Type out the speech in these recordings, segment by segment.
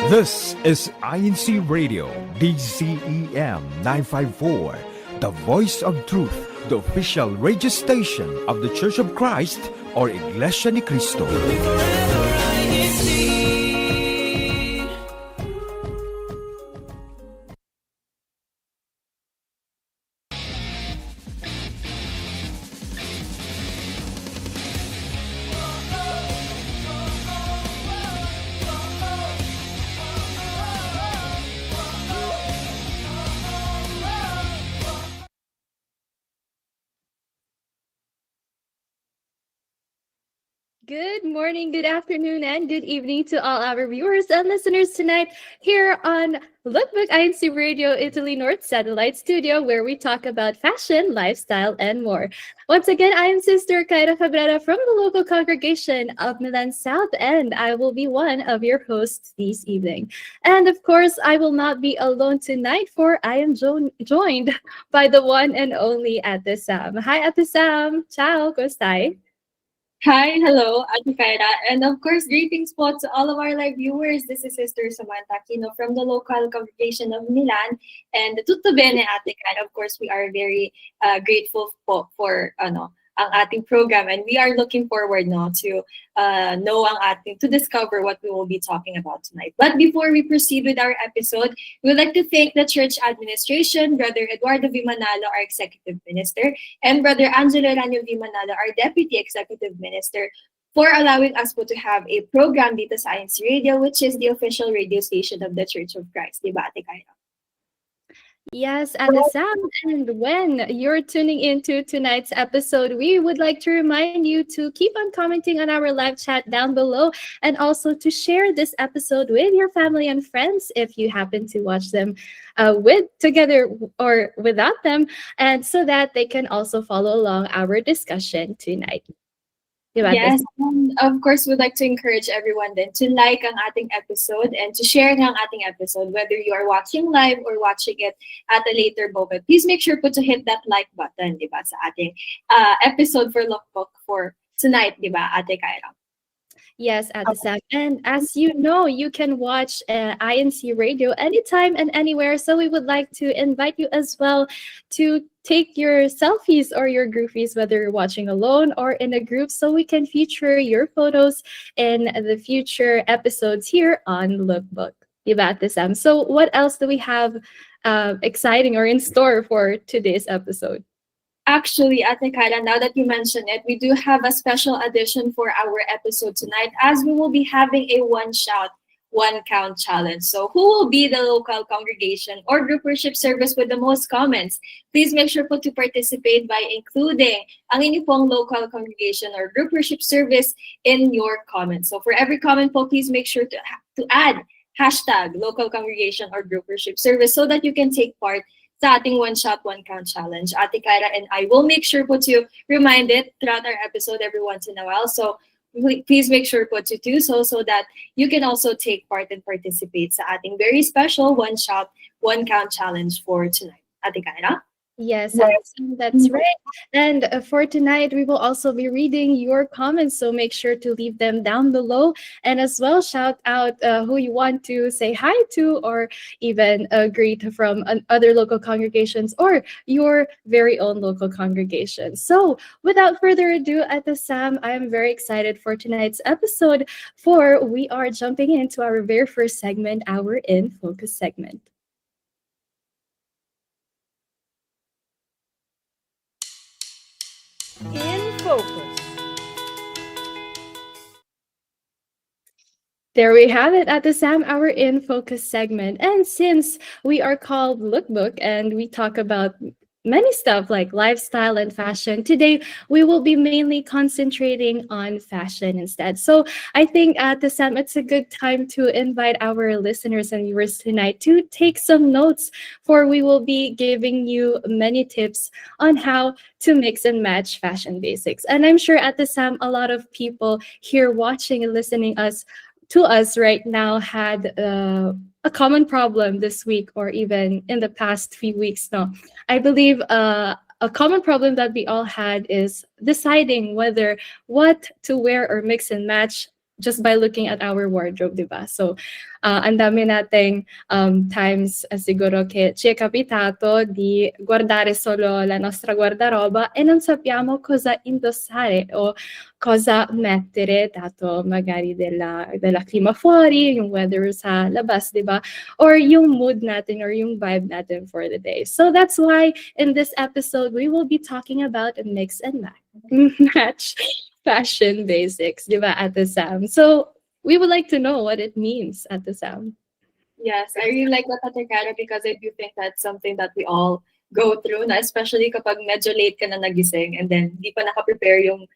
This is INCRadio, DCEM 954, the voice of truth, the official radio station of the Church of Christ or Iglesia ni Cristo. Good morning, good afternoon, and good evening to all our viewers and listeners tonight here on Lookbook INCRadio Italy North Satellite Studio, where we talk about fashion, lifestyle, and more. Once again, I am Sister Kaira Cabrera from the local congregation of Milan South, and I will be one of your hosts this evening. And of course, I will not be alone tonight, for I am joined by the one and only Ate Sam. Hi, Ate Sam. Ciao, kostai? Hi, hello, Ate Kaira. And of course, greetings po to all of our live viewers. This is Sister Samantha Aquino from the local congregation of Milan. And tutto bene, Ate Kaira. Of course, we are very grateful po for ang ating program. And we are looking forward to to discover what we will be talking about tonight. But before we proceed with our episode, we would like to thank the church administration, Brother Eduardo V. Manalo, our executive minister, and Brother Angelo Ranyo V. Manalo, our deputy executive minister, for allowing us to have a program dito sa INCRadio, which is the official radio station of the Church of Christ. Diba, Ate Kaira? Yes, Ate Sam, and when you're tuning into tonight's episode, we would like to remind you to keep on commenting on our live chat down below, and also to share this episode with your family and friends if you happen to watch them together or without them, and so that they can also follow along our discussion tonight. Yes, and of course, we'd like to encourage everyone then to like ang ating episode and to share ng ating episode, whether you are watching live or watching it at a later moment. Please make sure to hit that like button, di ba, sa ating episode for Lookbook for tonight, di ba, Ate Kaira? Yes, Ate Sam. And as you know, you can watch INCRadio anytime and anywhere. So we would like to invite you as well to take your selfies or your goofies, whether you're watching alone or in a group, so we can feature your photos in the future episodes here on Lookbook. Diba, Ate Sam? So what else do we have exciting or in store for today's episode? Actually, Ate Kaira, now that you mention it, we do have a special edition for our episode tonight, as we will be having a one shout, one count challenge. So who will be the local congregation or group worship service with the most comments? Please make sure to participate by including ang inyong pong local congregation or group worship service in your comments. So for every comment please make sure to add hashtag local congregation or group worship service so that you can take part sa ating one shot, one count challenge. Ate Kaira and I will make sure to remind it throughout our episode every once in a while. So please make sure to do so that you can also take part and participate sa ating very special one shot, one count challenge for tonight. Ate Kaira? Yes, that's right. And for tonight, we will also be reading your comments, so make sure to leave them down below, and as well shout out who you want to say hi to, or even greet from other local congregations or your very own local congregation. So without further ado, Ate Sam, I am very excited for tonight's episode, for we are jumping into our very first segment, our In Focus segment. In Focus. There we have it, Ate Sam, our In Focus segment. And since we are called Lookbook and we talk about many stuff like lifestyle and fashion, today we will be mainly concentrating on fashion instead. So I think, Ate Sam, it's a good time to invite our listeners and viewers tonight to take some notes, for we will be giving you many tips on how to mix and match fashion basics. And I'm sure, Ate Sam, a lot of people here watching and listening to us right now had a common problem this week, or even in the past few weeks. No, I believe a common problem that we all had is deciding whether what to wear or mix and match just by looking at our wardrobe, di ba? So, ang dami nating times siguro che ci è capitato di guardare solo la nostra guardaroba e non sappiamo cosa indossare o cosa mettere, dato magari della clima fuori, yung weather sa labas, di ba? Or yung mood natin or yung vibe natin for the day. So that's why in this episode, we will be talking about a mix and match fashion basics, di ba, Ate Sam? So we would like to know what it means, Ate Sam. Yes, I really like that, Ate Cara, because I do think that's something that we all go through, na especially kapag medyo late ka na nagising and then di pa naka-prepare yung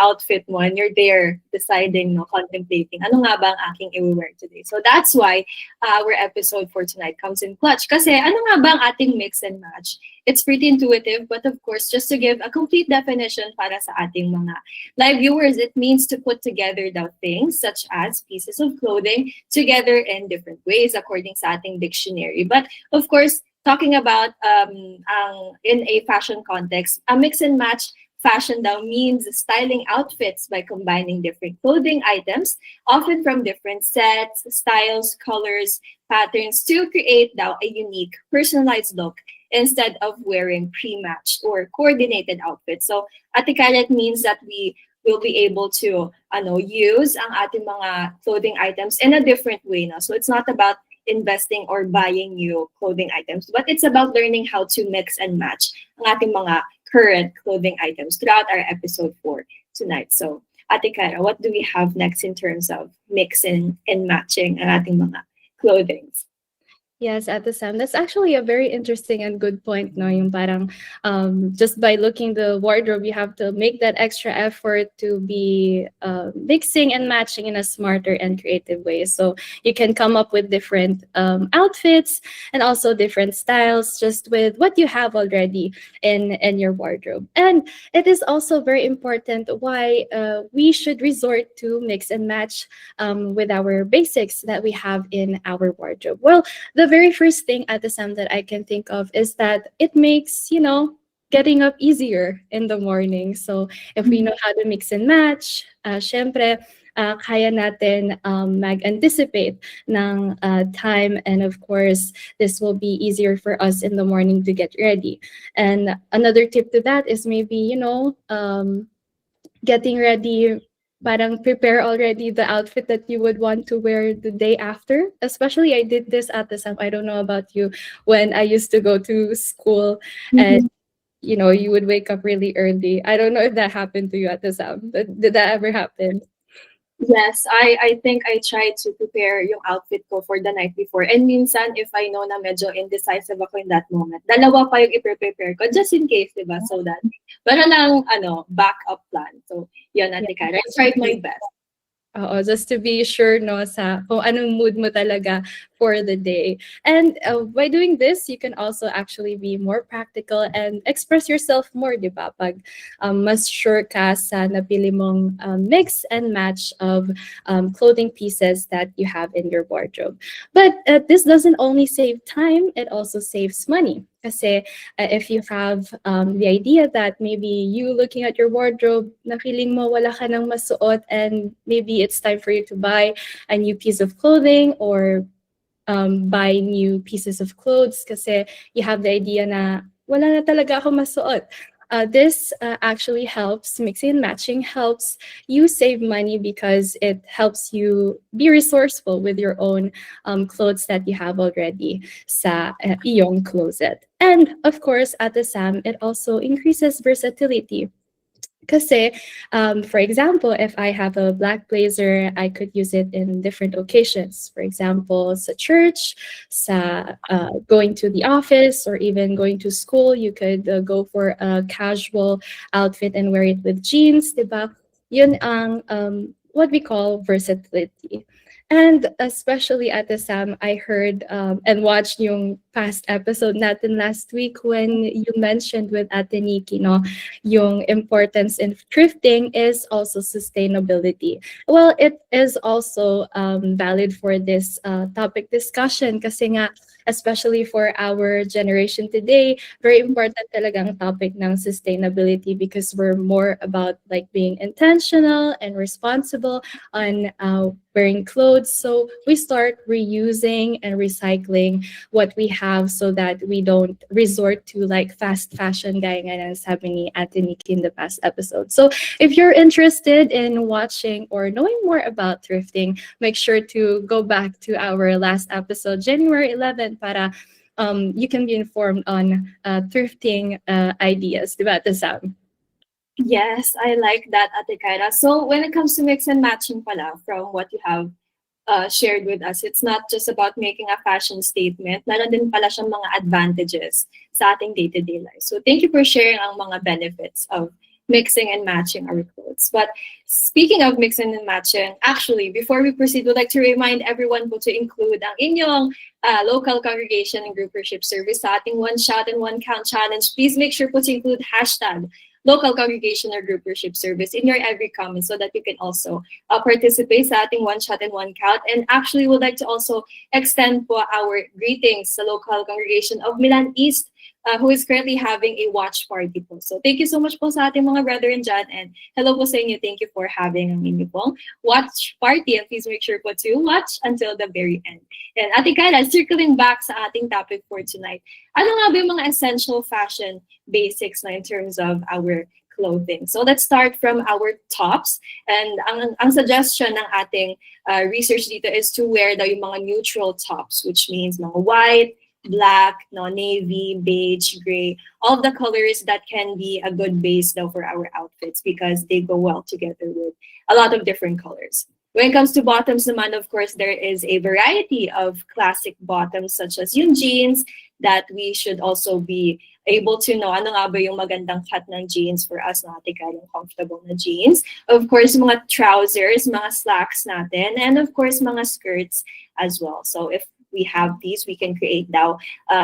outfit mo and you're there deciding, no, contemplating, ano nga ba ang aking i-wear today? So that's why our episode for tonight comes in clutch. Kasi ano nga ba ang ating mix and match? It's pretty intuitive, but of course, just to give a complete definition para sa ating mga live viewers, it means to put together the things such as pieces of clothing together in different ways according sa ating dictionary. But of course, talking about in a fashion context, a mix and match fashion daw means styling outfits by combining different clothing items, often from different sets, styles, colors, patterns, to create daw a unique, personalized look instead of wearing pre-matched or coordinated outfits. So, Ate Karen, it means that we will be able to use ang ating mga clothing items in a different way. No? So it's not about investing or buying new clothing items, but it's about learning how to mix and match ang ating mga current clothing items throughout our episode for tonight. So, Ate Cara, what do we have next in terms of mixing and matching ang ating mga clothing? Yes, Ate Sam, that's actually a very interesting and good point, no? Yung parang just by looking the wardrobe, you have to make that extra effort to be mixing and matching in a smarter and creative way. So you can come up with different outfits and also different styles just with what you have already in your wardrobe. And it is also very important why we should resort to mix and match with our basics that we have in our wardrobe. Well, the very first thing at the Sam that I can think of is that it makes, getting up easier in the morning. So if we know how to mix and match, syempre, kaya natin mag-anticipate ng time. And of course, this will be easier for us in the morning to get ready. And another tip to that is maybe, getting ready, parang prepare already the outfit that you would want to wear the day after. Especially, I did this at the time. I don't know about you, when I used to go to school and you would wake up really early. I don't know if that happened to you at the Sam. Did that ever happen? Yes, I think I try to prepare yung outfit ko for the night before. And minsan, if I know na medyo indecisive ako in that moment, dalawa pa yung i-prepare ko, just in case, diba? So that, para lang, backup plan. So, yun, Ate Cara, I tried my best. Just to be sure, no, sa kung anong mood mo talaga for the day. And by doing this, you can also actually be more practical and express yourself more, di ba? Pag mas sure ka sa napili mong mix and match of clothing pieces that you have in your wardrobe. But this doesn't only save time, it also saves money. Kasi if you have the idea that maybe you looking at your wardrobe, na feeling mo wala ka nang masuot and maybe it's time for you to buy a new piece of clothing or buy new pieces of clothes kasi you have the idea na wala na talaga ako masuot. This actually helps, mixing and matching helps you save money because it helps you be resourceful with your own clothes that you have already sa iyong closet. And of course, at the Sam, it also increases versatility. Kasi, for example, if I have a black blazer, I could use it in different occasions. For example, sa church, sa going to the office, or even going to school, you could go for a casual outfit and wear it with jeans, diba? Yun ang what we call versatility. And especially at the Sam, I heard and watched yung past episode natin last week when you mentioned with Ate Nikki, no, yung importance in thrifting is also sustainability. Well, it is also valid for this topic discussion kasi nga, especially for our generation today, very important talagang topic ng sustainability because we're more about like being intentional and responsible on wearing clothes. So we start reusing and recycling what we have so that we don't resort to like fast fashion gaya nga ng sabi ni Ate Nikki in the past episode. So if you're interested in watching or knowing more about thrifting, make sure to go back to our last episode, January 11th, para you can be informed on thrifting ideas, diba, Ate Sam? Yes, I like that, Ate Kyra. So when it comes to mix and matching pala, from what you have shared with us, it's not just about making a fashion statement. Meron din pala siyang mga advantages sa ating day-to-day life. So thank you for sharing ang mga benefits of mixing and matching our clothes. But speaking of mixing and matching, actually, before we proceed, we'd like to remind everyone po to include ang inyong local congregation and group worship service sa ating One Shout and One Count Challenge. Please make sure po to include hashtag local congregation or group worship service in your every comment so that you can also participate sa ating One Shot and One Count. And actually, would like to also extend po our greetings sa local congregation of Milan East, who is currently having a watch party po. So thank you so much po sa ating mga brethren dyan, and hello po sa inyo. Thank you for having ang inyo pong watch party, and please make sure po to watch until the very end. And Ate Kyla, circling back sa ating topic for tonight, ano nga ba yung mga essential fashion basics na in terms of our clothing? So let's start from our tops. And ang suggestion ng ating research dito is to wear daw yung mga neutral tops, which means mga white, black, no, navy, beige, gray, all the colors that can be a good base though for our outfits because they go well together with a lot of different colors. When it comes to bottoms naman, of course, there is a variety of classic bottoms such as yung jeans that we should also be able to know ano nga ba yung magandang cut ng jeans for us natin kaya comfortable na jeans. Of course, mga trousers, mga slacks natin, and of course, mga skirts as well. So if we have these, we can create now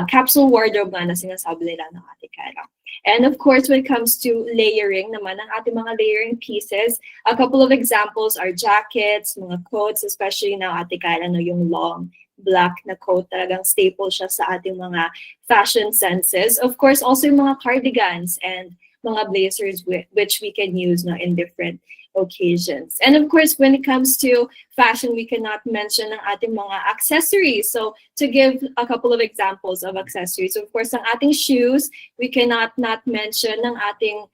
capsule wardrobe nga na sinasabi nila ng Ate Kyla. And of course, when it comes to layering naman, ang ating mga layering pieces, a couple of examples are jackets, mga coats, especially now Ate Kyla, no, yung long black na coat, talagang staple siya sa ating mga fashion senses. Of course, also yung mga cardigans and mga blazers which we can use no, in different occasions. And of course, when it comes to fashion, we cannot mention ang ating mga accessories. So to give a couple of examples of accessories, of course, ang ating shoes, we cannot not mention ang ating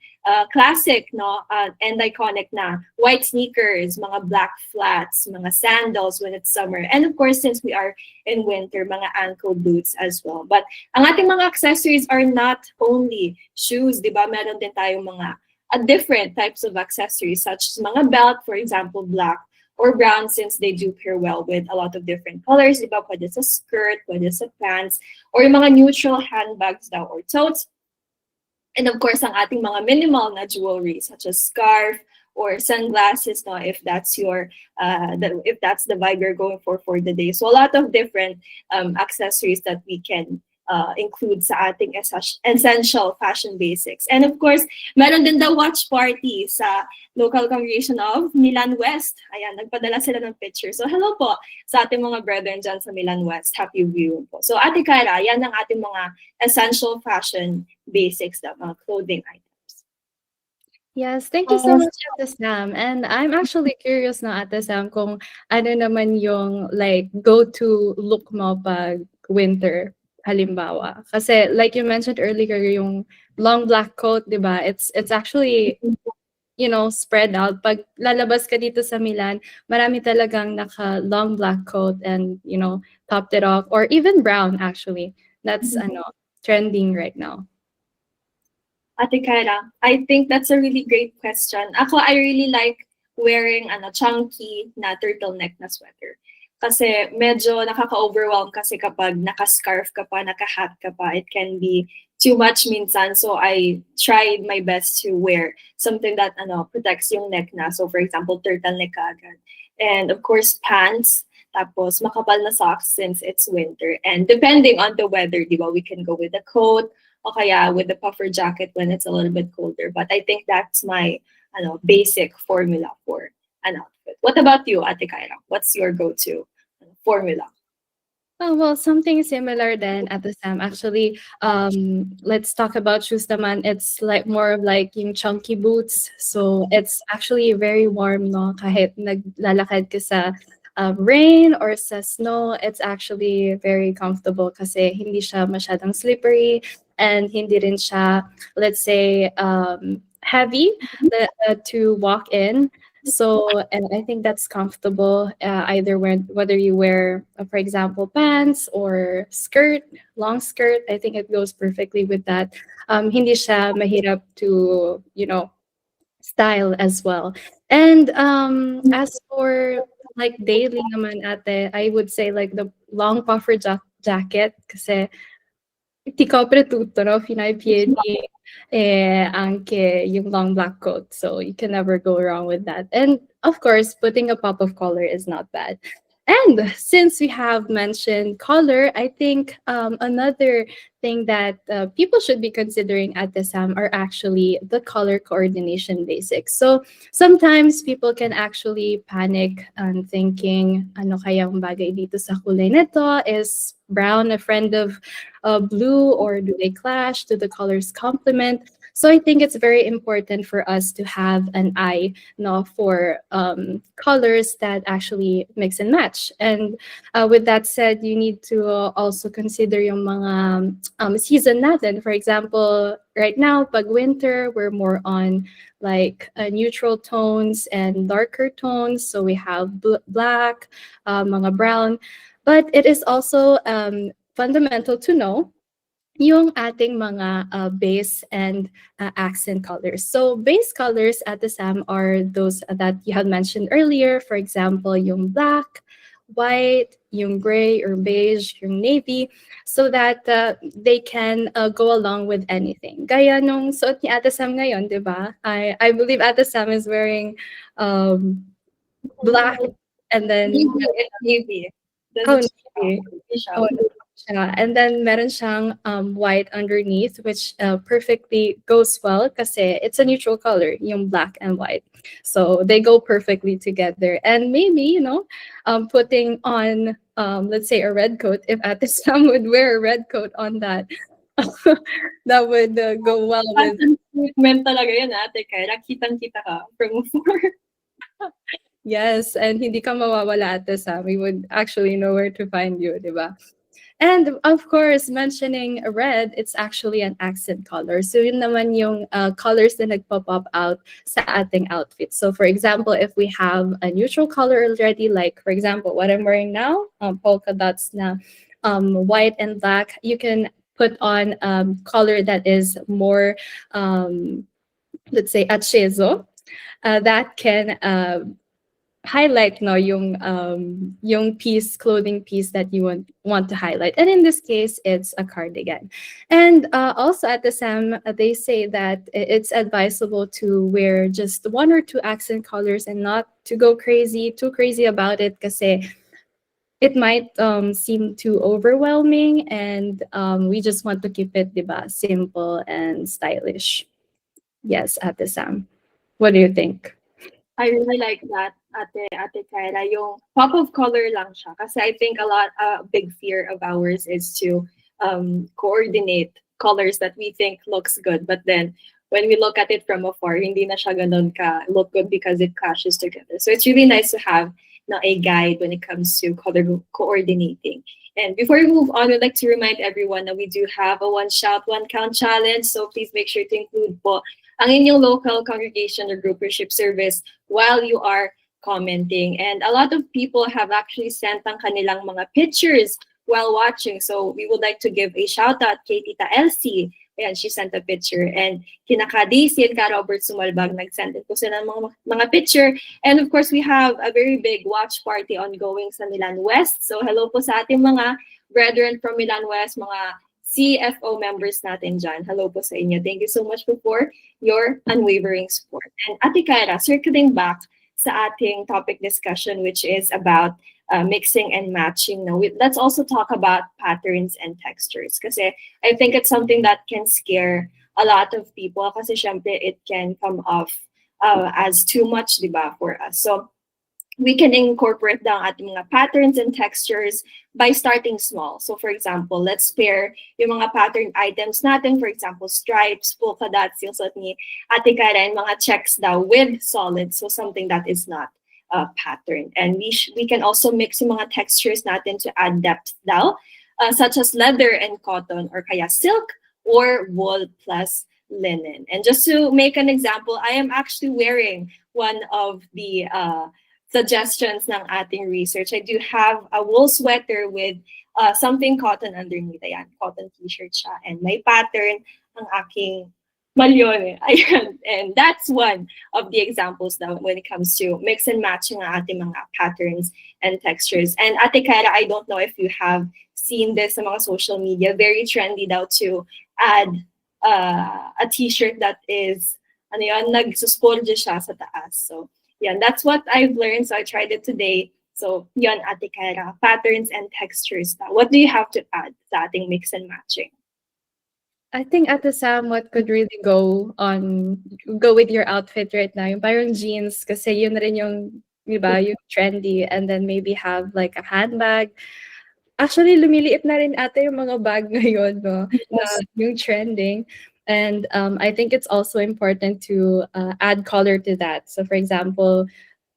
classic no and iconic na white sneakers, mga black flats, mga sandals when it's summer. And of course, since we are in winter, mga ankle boots as well. But ang ating mga accessories are not only shoes, di ba? Meron din tayong mga different types of accessories such as mga belt, for example, black or brown, since they do pair well with a lot of different colors. Diba? Pwede sa skirt, pwede sa pants, or yung mga neutral handbags daw or totes. And of course, ang ating mga minimal na jewelry such as scarf or sunglasses, no, if that's your if that's the vibe you're going for the day. So a lot of different accessories that we can include sa ating essential fashion basics. And of course, meron din the watch party sa local congregation of Milan West. Ayan, nagpadala sila ng picture. So hello po sa ating mga brethren dyan sa Milan West. Happy viewing po. So Ate Kyla, yan ang ating mga essential fashion basics na mga clothing items. Yes, thank you so much, Ate Sam. And I'm actually curious na, Ate Sam, kung ano naman yung like go-to look mo pag winter. Halimbawa. Kasi like you mentioned earlier, yung long black coat, di ba? It's actually, you know, spread out. Pag lalabas ka dito sa Milan, marami talagang naka long black coat and, you know, topped it off. Or even brown, actually. That's, trending right now. Ate Kyla, I think that's a really great question. Ako, I really like wearing chunky na turtleneck na sweater. Kasi medyo nakaka-overwhelm kasi kapag naka-scarf ka pa, naka-hat ka pa, it can be too much minsan. So I tried my best to wear something that protects yung neck na. So for example, turtleneck ka agad. And of course, pants Tapos makapal na socks since it's winter. And depending on the weather, di ba, we can go with a coat o kaya with the puffer jacket when it's a little bit colder. But I think that's my basic formula for an outfit. What about you, Ate Kyra? What's your go-to formula? Oh, well, something similar then at the Sam. Actually, let's talk about shoes naman. It's like more of like yung chunky boots. So it's actually very warm, no? Kahit naglalakad ka sa rain or sa snow, it's actually very comfortable kasi hindi siya masyadong slippery and hindi rin siya, let's say, heavy to walk in. So, and I think that's comfortable either whether you wear, for example, pants or skirt, long skirt. I think it goes perfectly with that. Hindi siya mahirap to, style as well. And as for like daily naman ate, I would say like the long puffer jacket kasi ti copre tutto, no? Fino ai piedi e anche yung long black coat. So you can never go wrong with that. And of course, putting a pop of color is not bad. And since we have mentioned color, I think another thing that people should be considering at the SAM are actually the color coordination basics. So sometimes people can actually panic and thinking, ano kayang bagay dito sa kulay nito? Is brown a friend of blue, or do they clash? Do the colors complement? So I think it's very important for us to have an eye, for colors that actually mix and match. And with that said, you need to also consider yung mga season natin. For example, right now, pag winter, we're more on like neutral tones and darker tones. So we have black, mga brown. But it is also fundamental to know yung ating mga base and accent colors. So base colors at the SAM are those that you had mentioned earlier. For example, yung black, white, yung gray or beige, yung navy, so that they can go along with anything. Gaya nung suot ni Ate Sam ngayon, di ba? I believe Ate Sam is wearing black and then Navy. oh, navy. Oh, siya. And then meron siyang white underneath, which perfectly goes well kasi it's a neutral color, yung black and white. So they go perfectly together. And maybe, putting on, let's say, a red coat, if Ate Sam would wear a red coat on that, that would go well with... Treatment talaga yun, Ate Kyra. Kitang-kita ka from before. Yes, and hindi ka mawawala, Ate Sam. We would actually know where to find you, di ba? And of course, mentioning red, it's actually an accent color. So yun naman yung colors na nagpo-pop out sa ating outfit. So for example, if we have a neutral color already, like for example, what I'm wearing now, polka dots na white and black, you can put on color that is more, let's say, acceso, that can highlight yung clothing piece that you want to highlight. And in this case, it's a cardigan. And also at the SAM, they say that it's advisable to wear just one or two accent colors and not to go too crazy about it kasi it might seem too overwhelming, and we just want to keep it, diba, simple and stylish. Yes, at the SAM. What do you think? I really like that, Ate Kyra, yung pop of color lang siya. Kasi I think a big fear of ours is to coordinate colors that we think looks good. But then when we look at it from afar, hindi na siya ganun ka look good because it clashes together. So it's really nice to have a guide when it comes to color coordinating. And before we move on, we'd like to remind everyone that we do have a one shout, one count challenge. So please make sure to include po ang inyong local congregation or group worship service while you are commenting. And a lot of people have actually sent ang kanilang mga pictures while watching. So we would like to give a shout out kay Tita Elsie. Ayan, she sent a picture. And kinaka Daisy and Ka Robert Sumalbag nag-send po sila ng mga picture. And of course, we have a very big watch party ongoing sa Milan West. So hello po sa ating mga brethren from Milan West, mga CFO members natin dyan. Hello po sa inyo. Thank you so much for your unwavering support. And Ate Kyra, circling back sa ating topic discussion, which is about mixing and matching. Now, let's also talk about patterns and textures. Because I think it's something that can scare a lot of people. Kasi syempre, it can come off as too much, diba, for us. So we can incorporate the ating mga patterns and textures by starting small. So for example, let's pair yung mga pattern items natin, for example, stripes, polka dots, yung suot ni Ate Kara, and mga checks daw with solids, so something that is not a pattern. And we can also mix yung mga textures natin to add depth daw, such as leather and cotton, or kaya silk or wool plus linen. And just to make an example, I am actually wearing one of the suggestions ng ating research. I do have a wool sweater with something cotton underneath. Ayan, cotton t-shirt siya. And may pattern ang aking malyon. Ayan. And that's one of the examples now when it comes to mix and matching ang ating mga patterns and textures. And Ate Kara, I don't know if you have seen this sa mga social media. Very trendy daw to add a t-shirt that is, ano yun, nagsuspolja siya sa taas. So, yeah, that's what I've learned. So I tried it today. So, yun, Ate Kara, patterns and textures. What do you have to add sa ating mix and matching? I think Ate Sam, what could really go with your outfit right now, yung parang jeans, kasi yun na rin yung, diba, yung trendy, and then maybe have like a handbag. Actually, lumiliit na rin ate yung mga bag ngayon, no? Na yung trending. And I think it's also important to add color to that. So for example,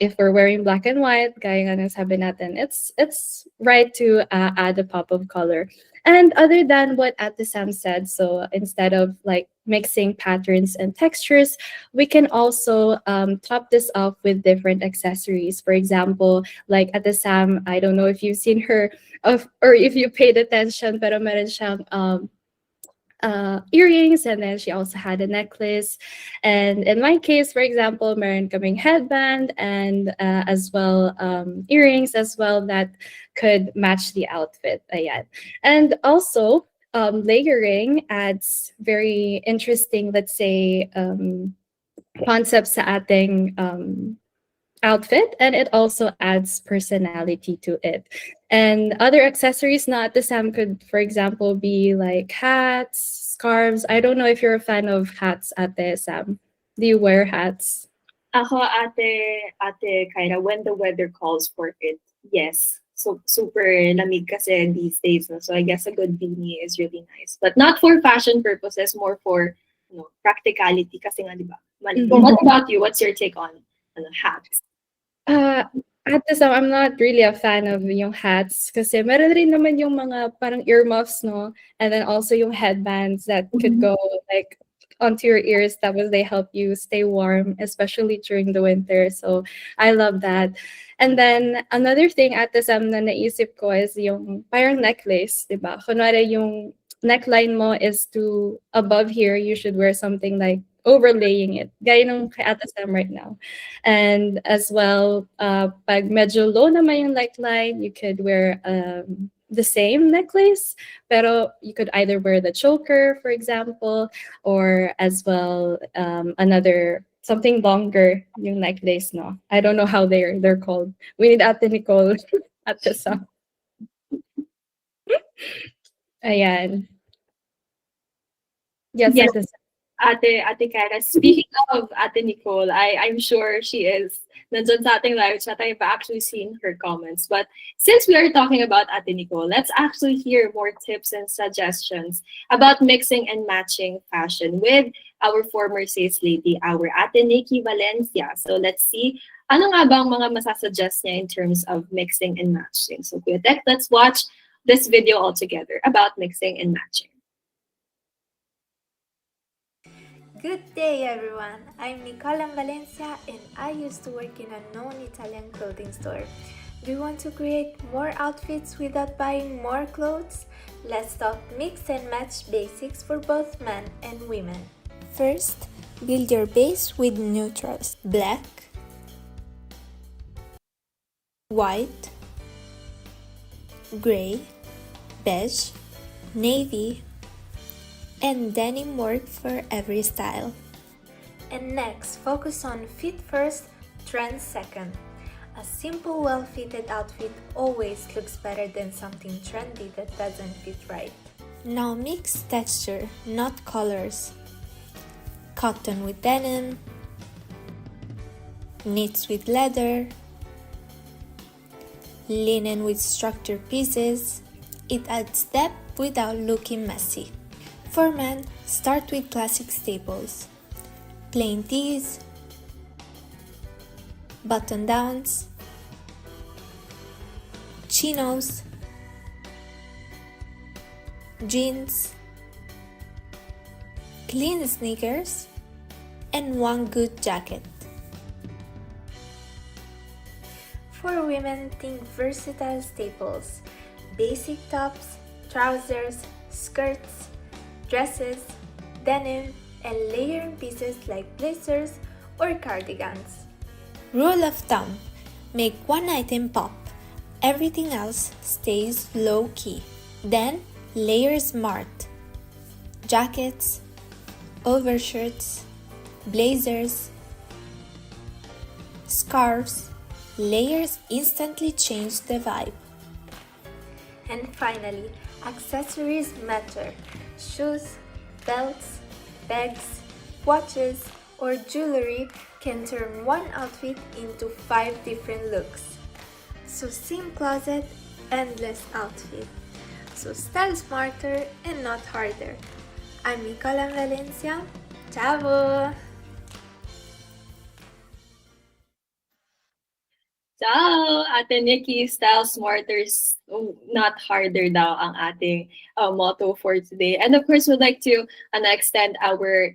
if we're wearing black and white, gaya nga ng sabi natin, it's right to add a pop of color. And other than what Ate Sam said, so instead of like mixing patterns and textures, we can also top this off with different accessories. For example, like Ate Sam, I don't know if you've seen her or if you paid attention, pero meron siyang earrings, and then she also had a necklace. And in my case, for example, meron kaming headband and as well earrings as well that could match the outfit. Ayan. And also layering adds very interesting, let's say, concepts sa ating outfit, and it also adds personality to it. And other accessories not the same could, for example, be like hats, scarves. I don't know if you're a fan of hats, Ate Sam. Do you wear hats? Ako, Ate Kyra, when the weather calls for it, yes. So super lamig kasi these days. No? So I guess a good beanie is really nice. But not for fashion purposes, more for practicality kasi nga, di ba? What about you? What's your take on hats? At the time, I'm not really a fan of yung hats kasi meron rin naman yung mga parang earmuffs, no? And then also yung headbands that could go like onto your ears. That was they help you stay warm, especially during the winter. So I love that. And then another thing at the time na naisip ko is yung parang necklace, di ba? Kunwari yung neckline mo is too above here, you should wear something like overlaying it. Gaya nung kay Ate Sam right now. And as well, pag medyo low naman yung neckline, you could wear the same necklace, pero you could either wear the choker, for example, or as well another something longer yung necklace, no? I don't know how they're called. We need Ate Nicole at the Sam. Ayan. Yes, Yes. Ate Ate Kara, speaking of Ate Nicole, I'm sure she is nandun sa ating live chat. I've actually seen her comments. But since we are talking about Ate Nicole, let's actually hear more tips and suggestions about mixing and matching fashion with our former sales lady, our Ate Nikki Valencia. So let's see, ano nga bang mga masasuggest niya in terms of mixing and matching? So Kuya Tek, let's watch this video all together about mixing and matching. Good day everyone, I'm Nicola Valencia and I used to work in a known Italian clothing store. Do you want to create more outfits without buying more clothes? Let's talk mix and match basics for both men and women. First, build your base with neutrals: black, white, gray, beige, navy, and denim work for every style. And next, focus on fit first, trend second. A simple, well-fitted outfit always looks better than something trendy that doesn't fit right. Now mix texture, not colors. Cotton with denim, knits with leather, linen with structured pieces. It adds depth without looking messy. For men, start with classic staples. Plain tees, button-downs, chinos, jeans, clean sneakers, and one good jacket. For women, think versatile staples, basic tops, trousers, skirts, dresses, denim, and layering pieces like blazers or cardigans. Rule of thumb: make one item pop, everything else stays low-key. Then layer smart. Jackets, overshirts, blazers, scarves. Layers instantly change the vibe. And finally, accessories matter. Shoes, belts, bags, watches, or jewelry can turn one outfit into 5 different looks. So same closet, endless outfit. So style smarter and not harder. I'm Nicola Valencia. Ciao! So, Ate Nikki, style smarter, not harder daw ang ating motto for today. And of course, we'd like to extend our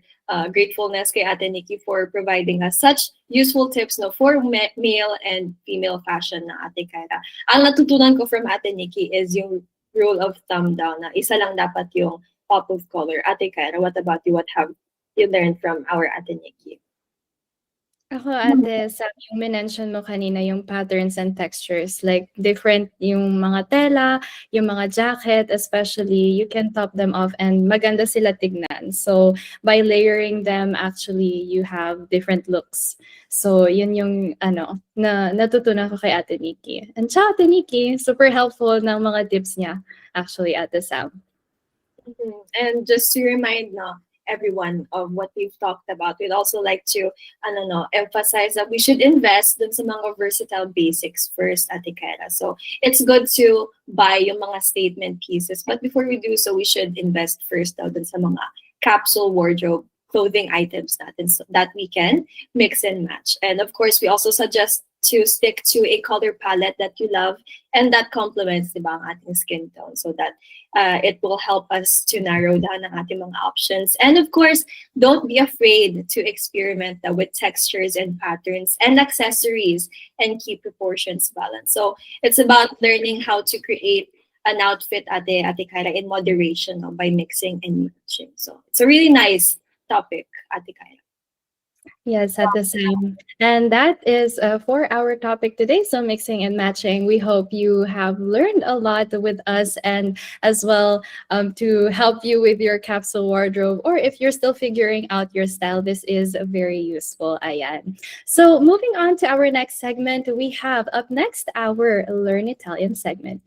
gratefulness kay Ate Nikki for providing us such useful tips for male and female fashion na Ate Kyra. Ang natutunan ko from Ate Nikki is yung rule of thumb daw na isa lang dapat yung pop of color. Ate Kyra, what about you? What have you learned from our Ate Nikki? Ako, ate, sa yung minention mo kanina, yung patterns and textures, like different yung mga tela, yung mga jacket, especially, you can top them off and maganda sila tignan. So, by layering them, actually, you have different looks. So, yun yung, na natutunan ko kay Ate Nikki. And ciao, Ate Nikki! Super helpful ng mga tips niya, actually, Ate Sam. And just to remind everyone of what we've talked about, we'd also like to emphasize that we should invest dun sa mga versatile basics first, Ate Kyra. So it's good to buy yung mga statement pieces, but before we do so, we should invest first dun sa mga capsule wardrobe clothing items natin so that we can mix and match. And of course, we also suggest to stick to a color palette that you love and that complements, diba, ang ating skin tone, so that it will help us to narrow down ang ating mga options. And of course, don't be afraid to experiment with textures and patterns and accessories and keep proportions balanced. So it's about learning how to create an outfit, Ate Kyra, in moderation by mixing and matching. So it's a really nice topic, Ate Kyra. Yes, at the same. And that is for our topic today. So mixing and matching. We hope you have learned a lot with us and as well to help you with your capsule wardrobe. Or if you're still figuring out your style, this is very useful. Ayan. So moving on to our next segment, we have up next our Learn Italian segment.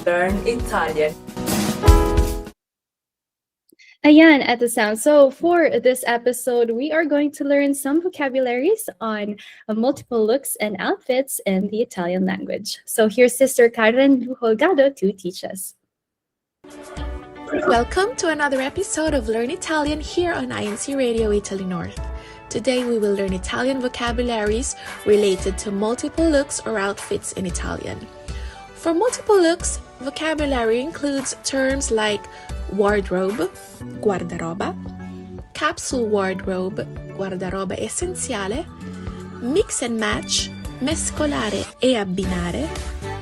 Learn Italian. Ayan, at the sound. So for this episode, we are going to learn some vocabularies on multiple looks and outfits in the Italian language. So here's Sister Karen Holgado to teach us. Welcome to another episode of Learn Italian here on INCRadio Italy North. Today we will learn Italian vocabularies related to multiple looks or outfits in Italian. For multiple looks, vocabulary includes terms like wardrobe, guardaroba, capsule wardrobe, guardaroba essenziale, mix and match, mescolare e abbinare,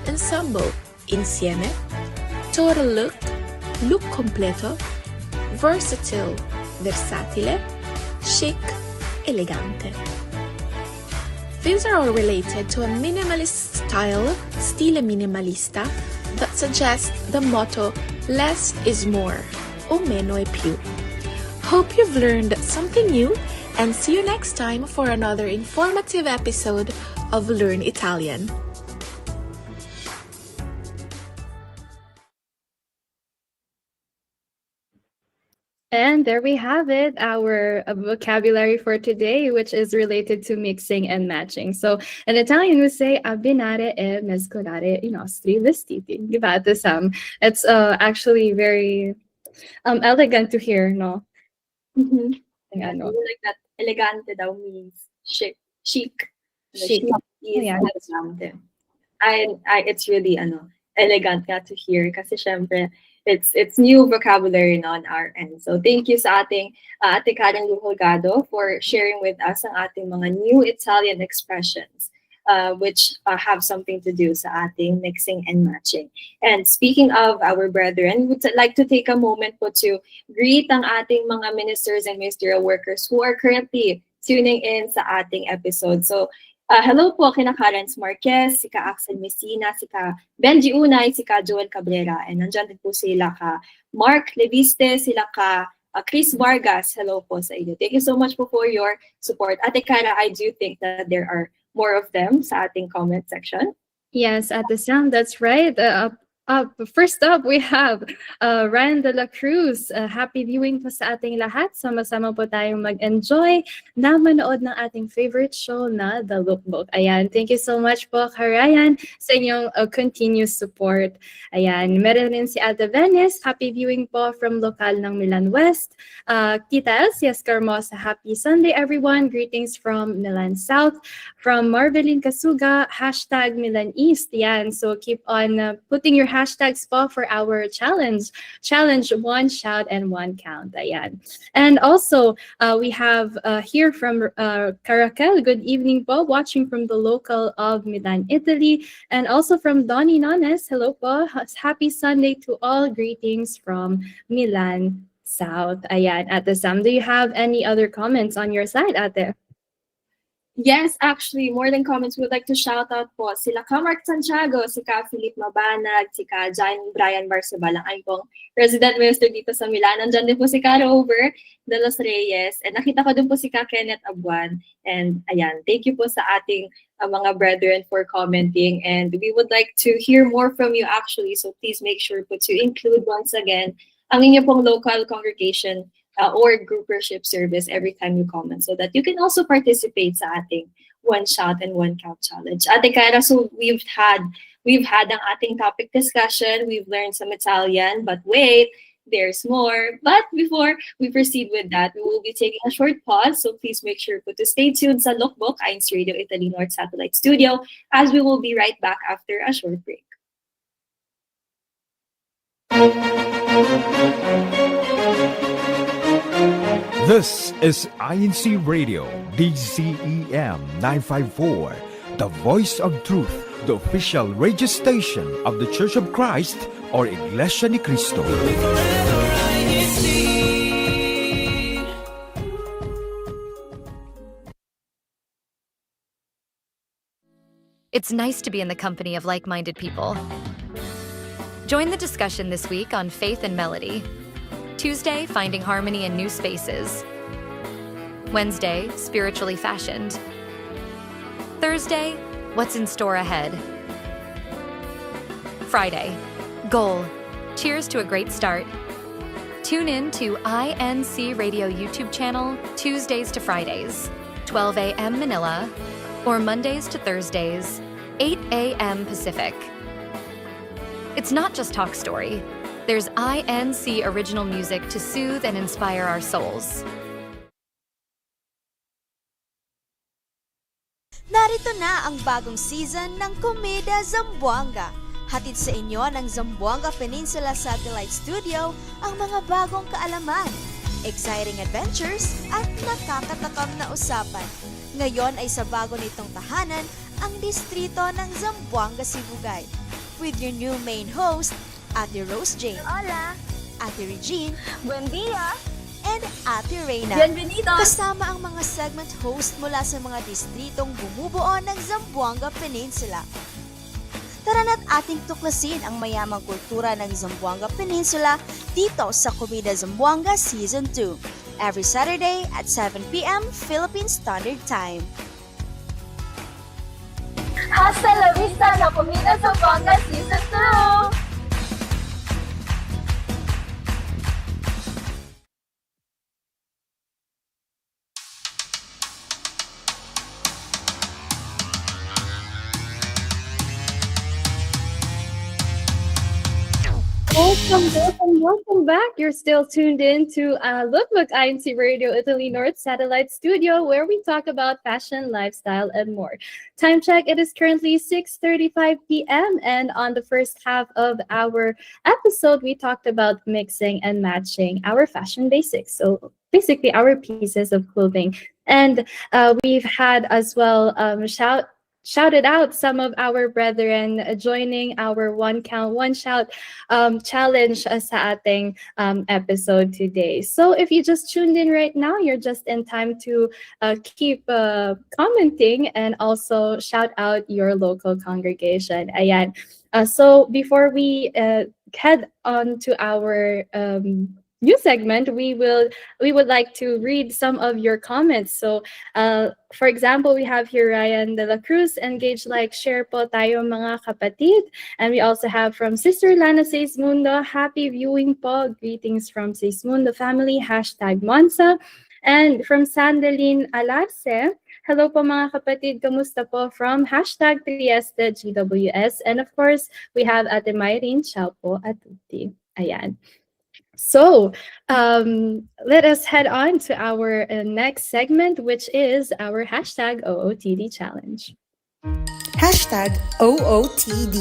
ensemble, insieme, total look, look completo, versatile, versatile, chic, elegante. These are all related to a minimalist style, stile minimalista, that suggests the motto less is more, o meno è più. Hope you've learned something new And see you next time for another informative episode of Learn Italian. And there we have it, our vocabulary for today, which is related to mixing and matching. So in Italian, we say abbinare e mescolare I nostri vestiti. Diba, Ate Sam? It's actually very elegant to hear, no? Mhm. Yung Yeah, ano, like that. Elegante daw means chic. Chic. chic. Is Yeah. elegante. It's really elegant nga to hear kasi syempre it's new vocabulary na on our end. So thank you sa ating Ate Karen Luholgado for sharing with us ang ating mga new Italian expressions which have something to do sa ating mixing and matching. And speaking of our brethren, we would like to take a moment po to greet ang ating mga ministers and ministerial workers who are currently tuning in sa ating episode. So hello po kina Karen Marquez, si ka Axel Messina, si ka Benji Unay, si ka Joel Cabrera, and nandyan din po sila ka Mark Leviste, sila ka Chris Vargas. Hello po sa inyo. Thank you so much po for your support. Ate Cara, I do think that there are more of them sa ating comment section. Yes, Ate Sam, that's right. First up, we have Ryan de la Cruz. Happy viewing po sa ating lahat. Sama-sama po tayong mag-enjoy na manood ng ating favorite show na The Lookbook. Ayan, thank you so much po, Ryan, sa inyong continuous support. Ayan, meron rin si Ate Venice. Happy viewing po from lokal ng Milan West. Tita Elsie Escarmosa, happy Sunday everyone. Greetings from Milan South. From Marvelin Kasuga, hashtag Milan East. Yan, so keep on putting your hashtags po for our challenge. Challenge one shout and one count. Ayan. And also, we have here from Caracal. Good evening po. Watching from the local of Milan, Italy. And also from Donnie Nones. Hello po. Happy Sunday to all. Greetings from Milan South. Ayan. Ate Sam, do you have any other comments on your side, Ate? Yes, actually, more than comments, we would like to shout out po sila ka Mark Santiago, si ka Philip Mabanag, si ka Brian Barcebalang, ay pong resident minister dito sa Milan. Nandyan din po si ka Rover de los Reyes. And nakita ko din po si ka Kenneth Abuan. And ayan, thank you po sa ating mga brethren for commenting. And we would like to hear more from you actually. So please make sure po to include once again ang inyo pong local congregation or groupership service every time you comment so that you can also participate sa ating one shout and one count challenge. Ate Cara, so we've had ang ating topic discussion, we've learned some Italian, but wait, there's more. But before we proceed with that, we will be taking a short pause, so please make sure to stay tuned sa Lookbook, INCRadio Italy North Satellite Studio, as we will be right back after a short break. This is INCRadio, DCEM 954, the voice of truth, the official radio station of the Church of Christ or Iglesia ni Cristo. It's nice to be in the company of like-minded people. Join the discussion this week on faith and melody. Tuesday, finding harmony in new spaces. Wednesday, spiritually fashioned. Thursday, what's in store ahead. Friday, goal. Cheers to a great start. Tune in to INCRadio YouTube channel Tuesdays to Fridays, 12 a.m. Manila, or Mondays to Thursdays, 8 a.m. Pacific. It's not just talk story. There's INC original music to soothe and inspire our souls. Narito na ang bagong season ng Komeda Zamboanga. Hatid sa inyo ng Zamboanga Peninsula Satellite Studio ang mga bagong kaalaman, exciting adventures at nakakatakam na usapan. Ngayon ay sa bago nitong tahanan ang distrito ng Zamboanga Sibugay. With your new main host, Ate Rose Jane. Hola! Ate Regine. Buen dia! And Ate Reyna. Bienvenido! Kasama ang mga segment host mula sa mga distritong bumubuo ng Zamboanga Peninsula. Tara na't ating tuklasin ang mayamang kultura ng Zamboanga Peninsula dito sa Komeda Zamboanga Season 2. every Saturday at 7 p.m. Philippine Standard Time. Hasta la vista na Comida Zamboanga Season 2! Welcome back. You're still tuned in to Lookbook INC Radio Italy North Satellite Studio, where we talk about fashion, lifestyle, and more. Time check, it is currently 6:35 p.m. And on the first half of our episode, we talked about mixing and matching our fashion basics. So basically our pieces of clothing. And we've had as well shouted out some of our brethren joining our one count, one shout challenge sa ating episode today. So if you just tuned in right now, you're just in time to keep commenting and also shout out your local congregation. Ayan. So before we head on to our new segment, we would like to read some of your comments. So for example, we have here Ryan de la Cruz, engage, like, share po tayo mga kapatid. And we also have from Sister Lana Seismundo, happy viewing po, greetings from Seismundo family, #Monza. And from Sandeline Alarce, hello po mga kapatid, kamusta po, from #Trieste GWS. And of course, we have Ate Myrene, ciao po a tutti. Ayan. So let us head on to our next segment, which is our #OOTD challenge. #OOTD.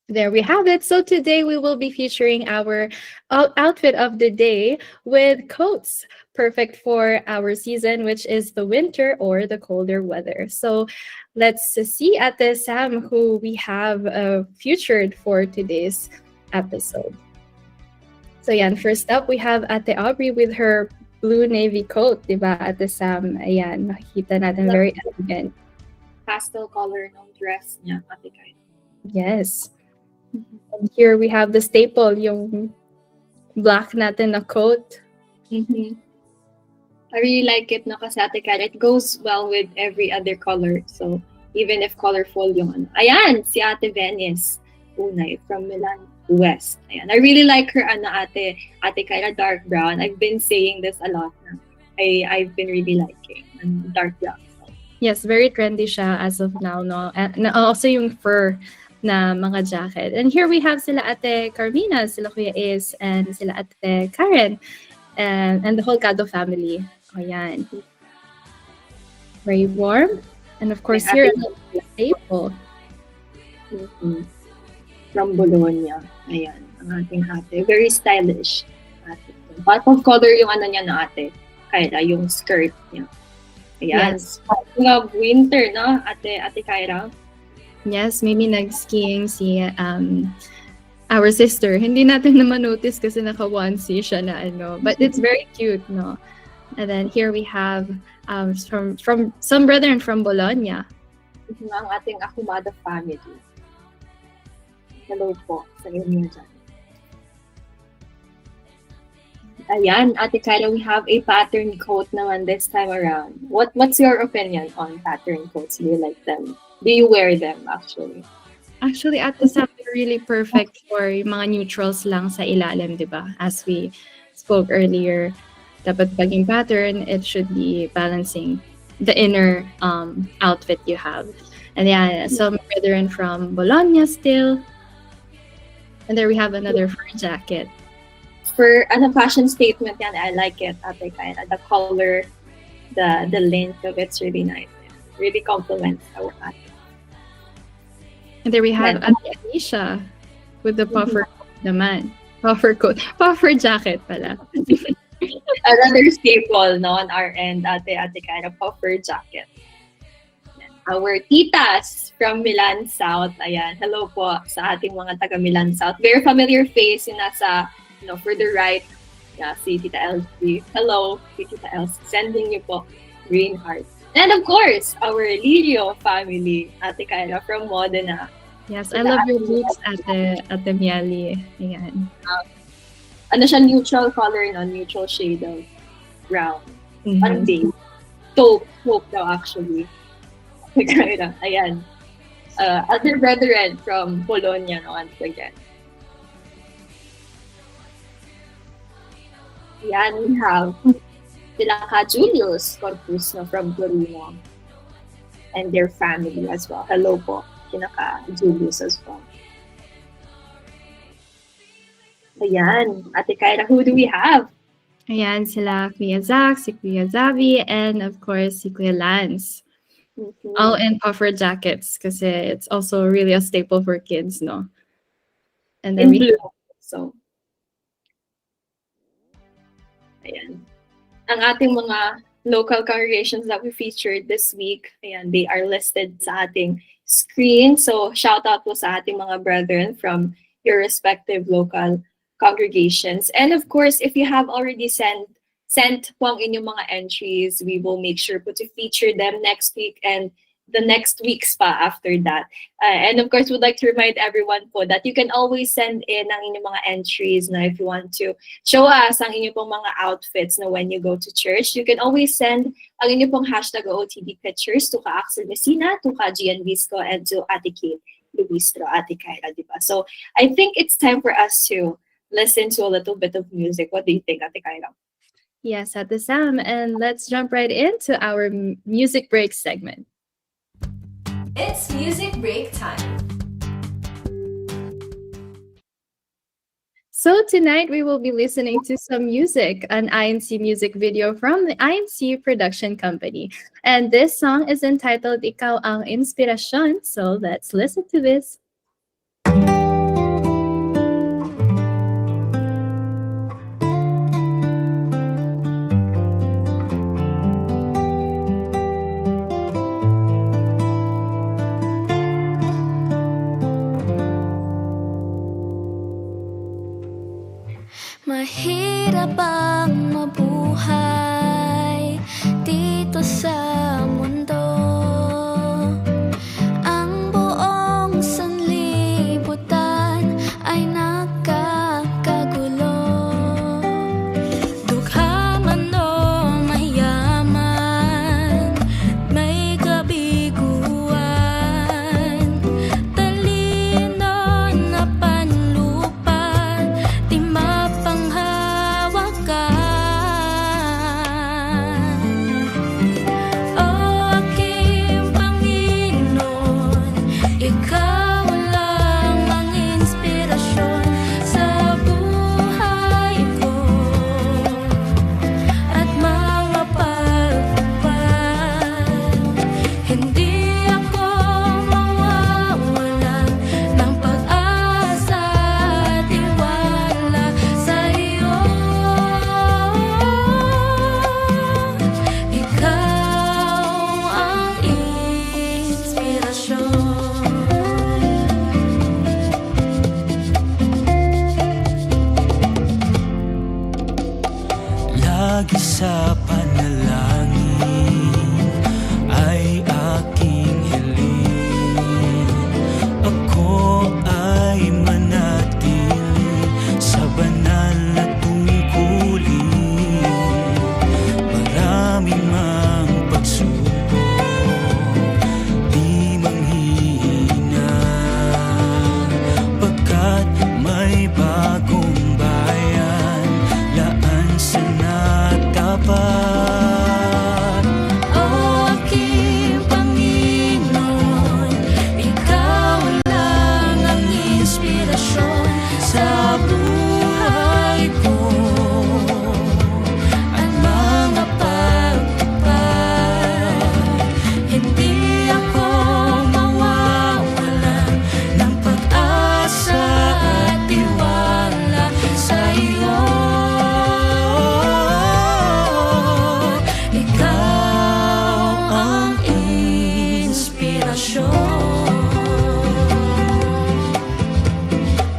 There we have it. So today we will be featuring our outfit of the day with coats, perfect for our season, which is the winter or the colder weather. So let's see Ate Sam who we have featured for today's episode. So yan, first up we have Ate Aubrey with her blue navy coat, diba Ate Sam? Ayan, makikita natin, very elegant. Pastel color ng dress niya, Ate Kai. Yes. And here we have the staple, yung black natin na coat. Mm-hmm. I really like it, no, kasi Ate Kai, it goes well with every other color. So even if colorful yung ano. Ayan, si Ate Venice Unay from Milan West. Ayan, I really like her Ate Kai, dark brown. I've been saying this a lot na. I've been really liking dark brown. Yes, very trendy siya as of now, no? And also yung fur na mga jacket. And here we have sila Ate Carmina, sila Kuya Ace, and sila Ate Karen, and the whole Cado family. Ayan. Very warm. And of course, here is the staple. Mm-hmm. From Bologna. Ayan, ang ating ate. Very stylish. Ate. Part of color yung ano niya na ate. Kyra, yung skirt niya. Ayan. Yes. Speaking of winter, no? Ate Kyra. Yes, maybe nag-skiing si our sister. Hindi natin naman notice kasi naka-onesie siya na ano. But it's very cute, no? And then here we have from some brethren from Bologna. Ang ating Ahumada family. Hello po sa inyo dyan. Ayan, Ate Kyla, we have a pattern coat naman this time around. What's your opinion on pattern coats? Do you like them? Do you wear them actually? Actually, Ate Sam, they're really perfect for mga neutrals lang sa ilalim, di ba? As we spoke earlier, dapat paging pattern, it should be balancing the inner outfit you have. And yeah, some brethren from Bologna still. And there we have another fur jacket. For a fashion statement yan, I like it, Ate Kyla. The color, the length of it's really nice. It really complements our ate. And there we have Ate Anisha with the puffer coat naman. Puffer jacket pala. Another staple, no, on our end, Ate Kyla, puffer jacket. Our titas from Milan South. Ayan, hello po sa ating mga taga Milan South. Very familiar face yung nasa, further right. Yeah, si Tita Elsie. Hello, si Tita Elsie. Sending niyo po green heart. And of course, our Lirio family, Ate Kyla from Modena. Yes, I love your boots, Ate Miali. Ayan. ano siya, neutral color, no? Neutral shade of brown. Mhm. Ang base. Taupe daw actually. Ayan. Other brethren from Polonia, no, once again. Yan, we have sila ka Julius Corpus, no, from Torino. And their family as well. Hello po, kinaka Julius as well. Ayan, Ate Kyra, who do we have? Ayan sila Kuya Zach, si Kuya Zavi, and of course si Kuya Lance. All in puffer jackets kasi it's also really a staple for kids, no? And then In blue. So, ayan. Ang ating mga local congregations that we featured this week, ayan, they are listed sa ating screen. So, shout out po sa ating mga brethren from your respective local congregations. And of course, if you have already sent po ang inyong mga entries, we will make sure po to feature them next week and the next weeks pa after that. And of course, we'd like to remind everyone po that you can always send in ang inyong mga entries na if you want to show us ang inyong pong mga outfits na when you go to church. You can always send ang inyong pong hashtag OOTD pictures to ka Axel Messina, to ka Gian Visco, and to Ate Kate Luistro, Ate Kyra, diba? So I think it's time for us to listen to a little bit of music. What do you think, Ate Kyra? Yes, Ate Sam, and let's jump right into our music break segment. It's music break time. So tonight we will be listening to some music, an INC music video from the INC production company. And this song is entitled Ikaw ang Inspirasyon. So let's listen to this. Mahirap ang mabuhay dito sa mundo. Ang buong sanlibutan ay nagkakagulo. Dukha man o mayaman, may kabiguan. Talino na panlupa, di lagi sa panalangin ay aking hiling. Ako ay manatili sa banal na tungkulin. Maraming mang pagsubok, di manghihina, pagkat may bagong bayan laan sa natapat. O aking Panginoon, ikaw lang ang inspirasyon sa buhay ko at mga pagtupad. Hindi ako mawawalan ng pag-asa at tiwala sa iyo. Ikaw ang inspirasyon.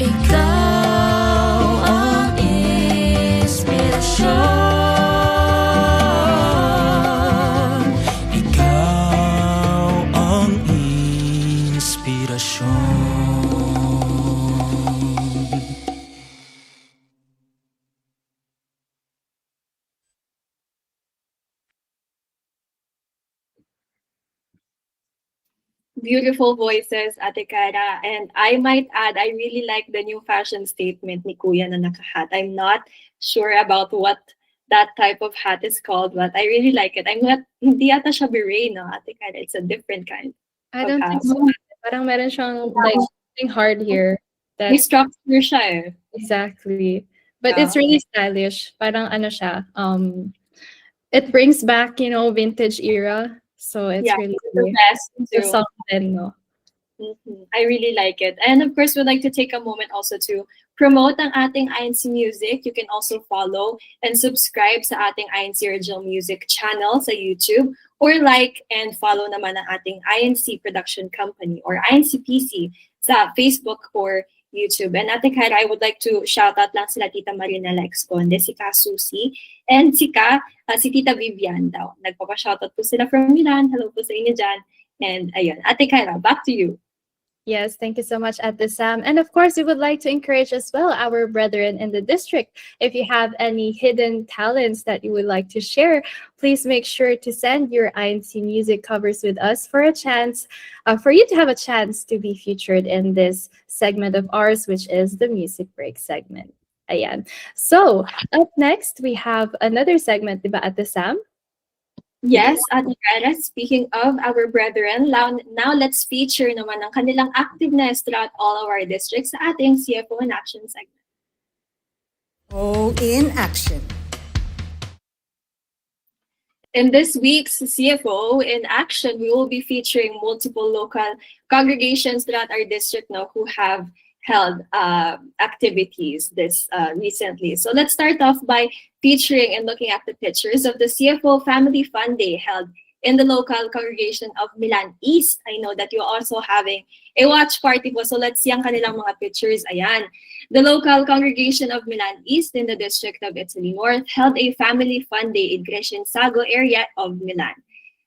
Ikaw ang inspirasyon. Ikaw ang inspirasyon. Beautiful voices, Ate Cara. And I might add, I really like the new fashion statement ni Kuya na nakahat. I'm not sure about what that type of hat is called, but I really like it. I'm not, hindi yata siya beret, no, Ate Cara. It's a different kind I of don't hat. think so. Parang meron siyang like something hard here. May That structure siya eh. exactly. But Yeah. it's really stylish. Parang ano siya. It brings back, vintage era. So it's Yeah, really the vest just too. something, no? I really like it. And of course, we'd like to take a moment also to promote ang ating INC Music. You can also follow and subscribe sa ating INC Original Music channel sa YouTube, or like and follow naman ang ating INC Production Company or INC PC sa Facebook or YouTube. And Ate Kara, I would like to shout out lang sila Tita Marinela Exconde, si Ka Susie, and si Tita Vivian daw. Nagpapa-shoutout po sila from Milan. Hello po sa inyo dyan. And ayun, Ate Kara, back to you. Yes, thank you so much, Ate Sam. And of course, we would like to encourage as well our brethren in the district. If you have any hidden talents that you would like to share, please make sure to send your INC music covers with us for for you to have a chance to be featured in this segment of ours, which is the music break segment. Ayan. So up next, we have another segment, diba, Ate Sam? Yes, Ate Cara, speaking of our brethren, now let's feature naman ang kanilang activeness throughout all of our districts sa ating CFO in Action segment. Oh, in action. In this week's CFO in Action, we will be featuring multiple local congregations throughout our district now who have held activities this recently. So let's start off by featuring and looking at the pictures of the CFO Family Fun Day held in the local congregation of Milan East. I know that you're also having a watch party po, so let's see ang kanilang mga pictures. Ayan. The local congregation of Milan East in the district of Italy North held a Family Fun Day in Crescenzago area of Milan.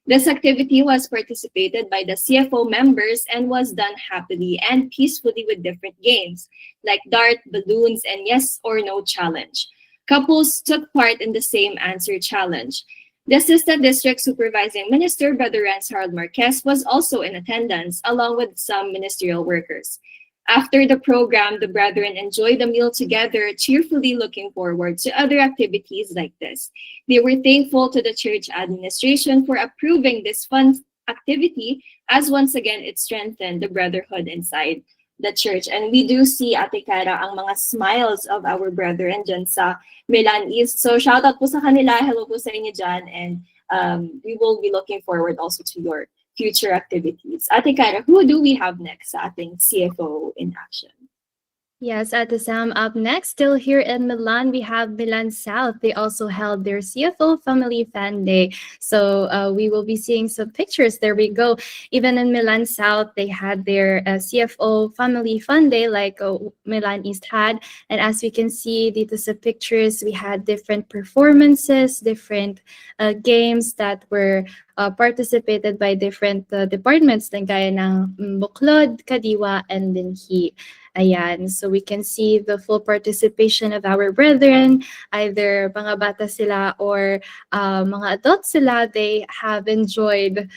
This activity was participated by the CFO members and was done happily and peacefully with different games like dart, balloons, and yes or no challenge. Couples took part in the same answer challenge. The Assistant District Supervising Minister, Brother Rance Harold Marquez, was also in attendance, along with some ministerial workers. After the program, the brethren enjoyed a meal together, cheerfully looking forward to other activities like this. They were thankful to the church administration for approving this fun activity, as once again it strengthened the brotherhood inside the church. And we do see, Ate Cara, ang mga smiles of our brethren dyan sa Milan East. So shout out po sa kanila, hello po sa inyo dyan, and we will be looking forward also to your future activities. Ate Cara, who do we have next sa ating CFO in Action? Yes, Ate Sam, up next, still here in Milan, we have Milan South. They also held their CFO Family Fan Day. So we will be seeing some pictures. There we go. Even in Milan South, they had their CFO Family Fun Day like Milan East had. And as we can see, dito sa pictures, we had different performances, different games that were participated by different departments like gaya ng Buklod, Kadiwa, and Linhi. Ayan, so we can see the full participation of our brethren, either mga bata sila or mga adults sila. They have enjoyed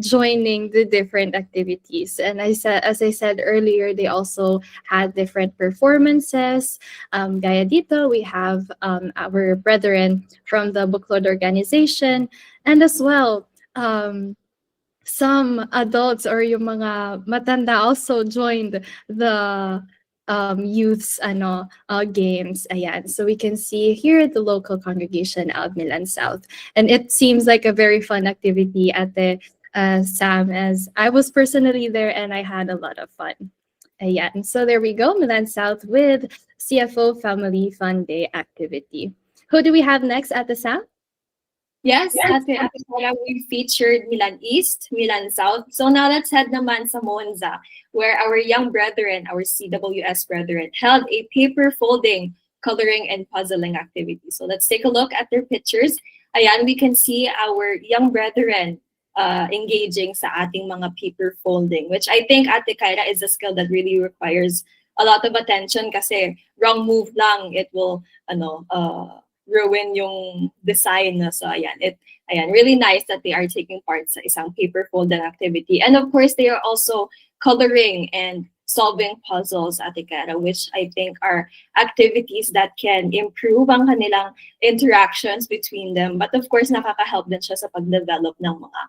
joining the different activities. And as I said earlier, they also had different performances. Gaya dito, we have our brethren from the Buklod organization, and as well, some adults or yung mga matanda also joined the youth's games. Ayan. So we can see here the local congregation of Milan South. And it seems like a very fun activity at the Sam, as I was personally there and I had a lot of fun. Ayan. So there we go, Milan South with CFO Family Fun Day activity. Who do we have next at the Sam? Yes, Ate Cara, we featured Milan East, Milan South. So now let's head naman sa Monza, where our young brethren, our CWS brethren, held a paper folding, coloring, and puzzling activity. So let's take a look at their pictures. Ayan, we can see our young brethren engaging sa ating mga paper folding, which I think, Ate Cara, is a skill that really requires a lot of attention kasi wrong move lang, it will ruin yung design. So ayan, it Ayan, really nice that they are taking part sa isang paper folding activity. And of course, they are also coloring and solving puzzles, Ate Cara, which I think are activities that can improve ang kanilang interactions between them. But of course, nakaka-help din siya sa pag-develop ng mga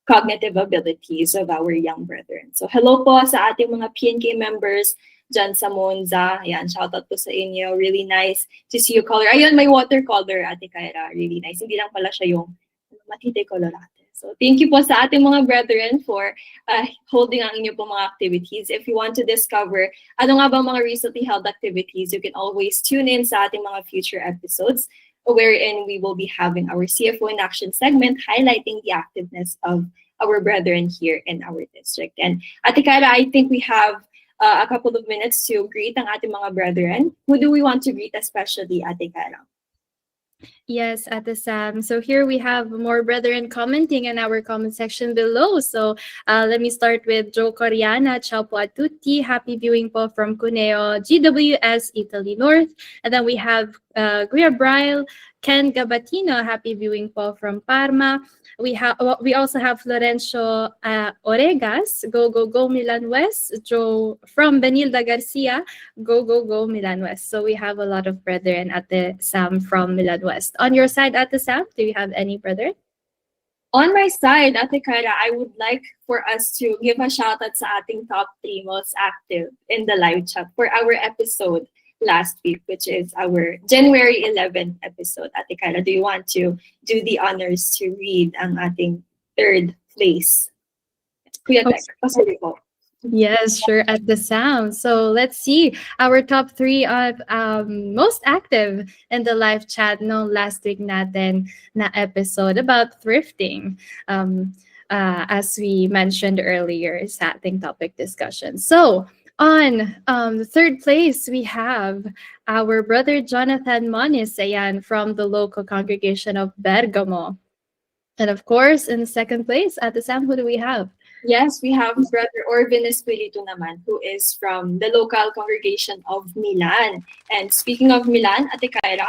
cognitive abilities of our young brethren. So hello po sa ating mga PNK members dyan sa Monza. Ayan, shoutout po sa inyo. Really nice to see you color. Ayun, may watercolor, Ate Kyra. Really nice. Hindi lang pala siya yung matite colorate. So thank you po sa ating mga brethren for holding ang inyo po mga activities. If you want to discover ano nga bang mga recently held activities, you can always tune in sa ating mga future episodes wherein we will be having our CFO in Action segment highlighting the activeness of our brethren here in our district. And Ate Cara, I think we have a couple of minutes to greet ang ating mga brethren. Who do we want to greet especially, Ate Cara? Yes, Ate Sam. So here we have more brethren commenting in our comment section below. So let me start with Joe Coriana. Ciao po a tutti. Happy viewing po from Cuneo, GWS, Italy North. And then we have Guia Braille, Ken Gabatino. Happy viewing po from Parma. We also have Florencio Oregas, go go go Milan West. Joe from Benilda Garcia, go go go Milan West. So we have a lot of brethren at the Sam from Milan West. On your side, at the Sam, do you have any brethren? On my side, Ate Cara, I would like for us to give a shout out sa ating top 3 most active in the live chat for our episode last week, which is our January 11th episode. Ate Cara, do you want to do the honors to read ang ating 3rd place? Kuya Tek, pasuri po. Yes, sure, at the sound. So let's see our top 3 of most active in the live chat no last week natin na episode about thrifting. As we mentioned earlier sa ating topic discussion. So on the 3rd place, we have our brother Jonathan Monis, ayan, from the local congregation of Bergamo. And of course, in the 2nd place, at the Sam, who do we have? Yes, we have Brother Orvin Espiritu naman, who is from the local congregation of Milan. And speaking of Milan, Ate Kyra?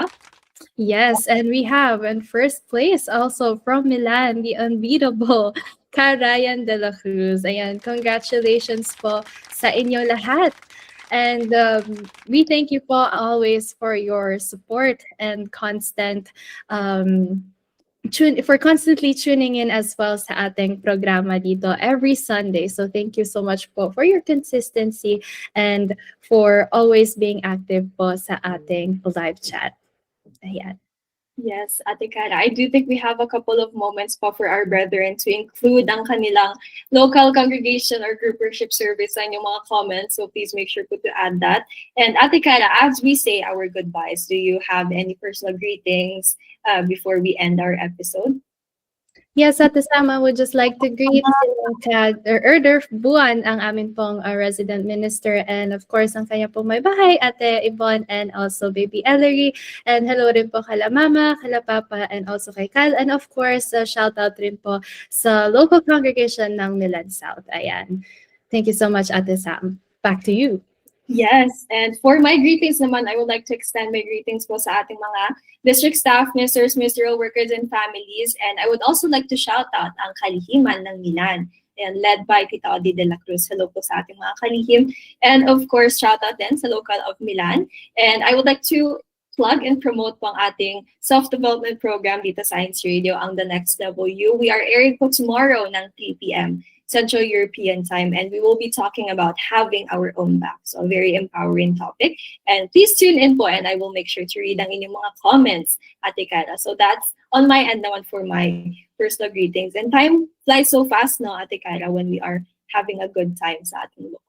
Yes, and we have in 1st place also from Milan, the unbeatable Karayan de la Cruz. Ayan, congratulations po sa inyo lahat. And we thank you po always for your support and constant for constantly tuning in as well sa ating programa dito every Sunday. So thank you so much po for your consistency and for always being active po sa ating live chat. Ayan. Yes, Ate Cara, I do think we have a couple of moments po for our brethren to include ang kanilang local congregation or group worship service sa inyong mga comments. So please make sure po to add that. And Ate Cara, as we say our goodbyes, do you have any personal greetings before we end our episode? Yes, at the Sam, I would just like to greet Erdurf Buwan, ang amin pong resident minister, and of course, ang kanya pong may bahay, Ate Yvonne, and also Baby Ellery. And hello rin po kala Mama, kala Papa, and also kay Cal. And of course, shout out rin po sa local congregation ng Milan South. Ayan. Thank you so much, Ate Sam. Back to you. Yes, and for my greetings naman, I would like to extend my greetings po sa ating mga district staff, ministers, ministerial workers, and families. And I would also like to shout out ang Kalihiman ng Milan, and led by Tita Odi de la Cruz. Hello po sa ating mga kalihim. And of course, shout out din sa local of Milan. And I would like to plug and promote po ang ating self-development program dito sa INCRadio, ang The Next Level You. We are airing po tomorrow ng 3 p.m. Central European Time, and we will be talking about having our own back. So a very empowering topic. And please tune in po, and I will make sure to read ang inyong mga comments, Ate Cara. So that's on my end naman for my personal greetings. And time flies so fast now, Ate Cara, when we are having a good time sa ating lookbook.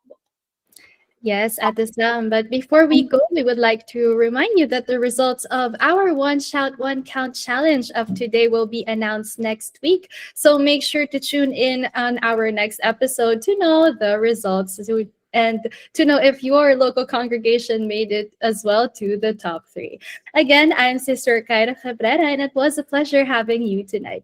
Yes, at the Sam. But before we go, we would like to remind you that the results of our One Shout, One Count challenge of today will be announced next week. So make sure to tune in on our next episode to know the results and to know if your local congregation made it as well to the top 3. Again, I'm Sister Kyra Cabrera, and it was a pleasure having you tonight.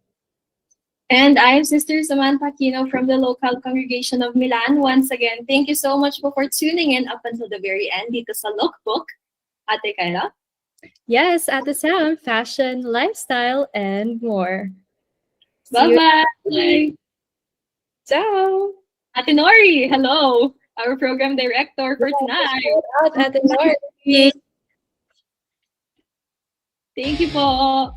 And I'm Sister Samantha Aquino from the local congregation of Milan. Once again, thank you so much for tuning in up until the very end dito sa Lookbook. Ate Kyla? Yes, at the Sam, fashion, lifestyle, and more. See you. Bye-bye. Ciao. Ate Nori, hello. Our program director for tonight. Shout out Ate Nori. Thank you po.